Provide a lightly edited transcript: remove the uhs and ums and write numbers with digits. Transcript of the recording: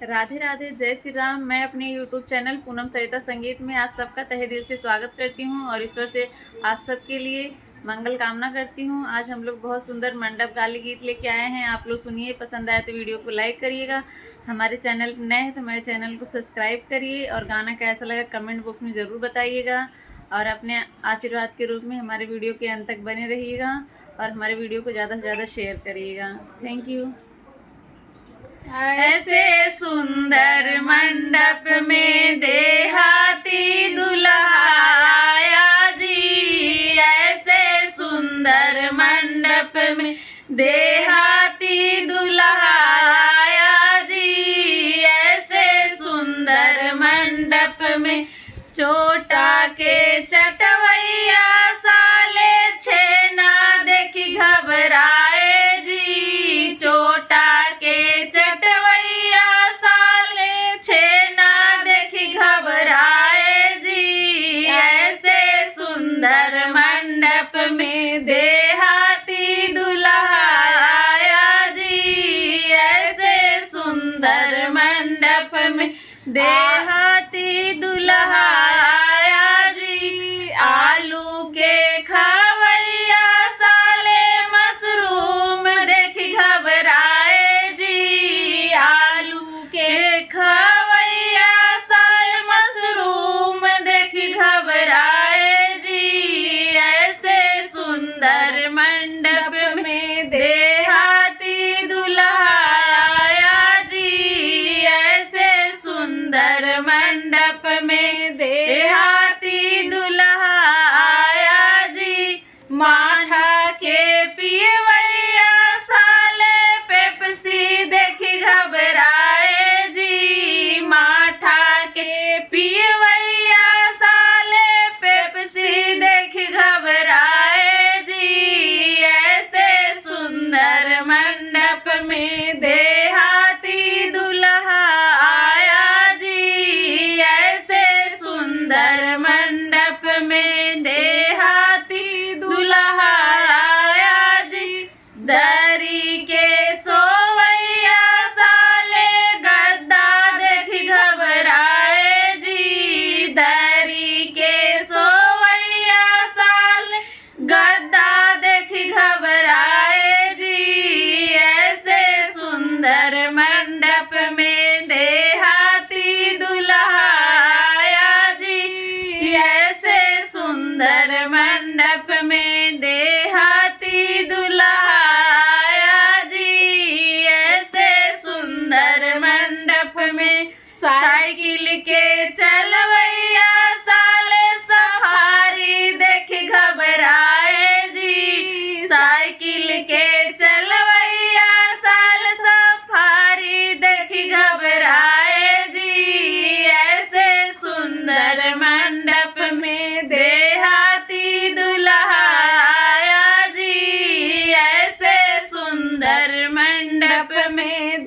राधे राधे, जय श्री राम। मैं अपने YouTube चैनल पूनम सरिता संगीत में आप सबका तहे दिल से स्वागत करती हूं और ईश्वर से आप सबके लिए मंगल कामना करती हूं। आज हम लोग बहुत सुंदर मंडप गाली गीत लेके आए हैं। आप लोग सुनिए, पसंद आए तो वीडियो को लाइक करिएगा। हमारे चैनल पर नए हैं तो हमारे चैनल को सब्सक्राइब करिए और गाना कैसा लगा कमेंट बॉक्स में ज़रूर बताइएगा। और अपने आशीर्वाद के रूप में हमारे वीडियो के अंत तक बने रहिएगा और हमारे वीडियो को ज़्यादा से ज़्यादा शेयर करिएगा। Thank you. ऐसे सुंदर मंडप में देहाती दुल्हा आया जी, ऐसे सुंदर मंडप में देहाती दुल्हा आया जी, ऐसे सुंदर मंडप में चोटा के चटवैया साले छेना देखी घबराए जी, चोटा के चटवैया साले छेना देखी घबराए जी, ऐसे सुंदर मंडप में देहाती दुल्हा आया जी, ऐसे सुंदर मंडप में देहाती दुल्हा आया जी। आलू के खवैया साले मशरूम देखी घबराए जी, आलू के खवैया साले मशरूम देखी घबराए जी, ऐसे सुंदर मंडप में देहाती दुल्हा आया जी, ऐसे सुंदर मंडप में देहाती दुल्हा आया जी। माठा के पियवैया साले पेप्सी देखी घबराए जी, माठा के पियवैया साले पेप्सी देखी घबराए जी, ऐसे सुंदर मंडप में देहाती दुल्हा आया जी, ऐसे सुंदर मंडप में देहाती दुल्हा आया जी। दरी के सोवैया साले गद्दा देखी घबराए जी, दरी के सोवैया साले गद्दा देखी घबराए जी, ऐसे सुंदर मंडप में देहाती दुल्हा आया जी, ऐसे सुंदर मंडप में देहाती दुल्हा आया जी, ऐसे सुंदर मंडप में साइकिल के चलवैया साले सफारी देखी घबराए जी, साइकिल के चलवैया साले सफारी देखी घबराए जी, ऐसे सुंदर मंडप में देहाती दुल्हा आया जी, ऐसे सुंदर मंडप में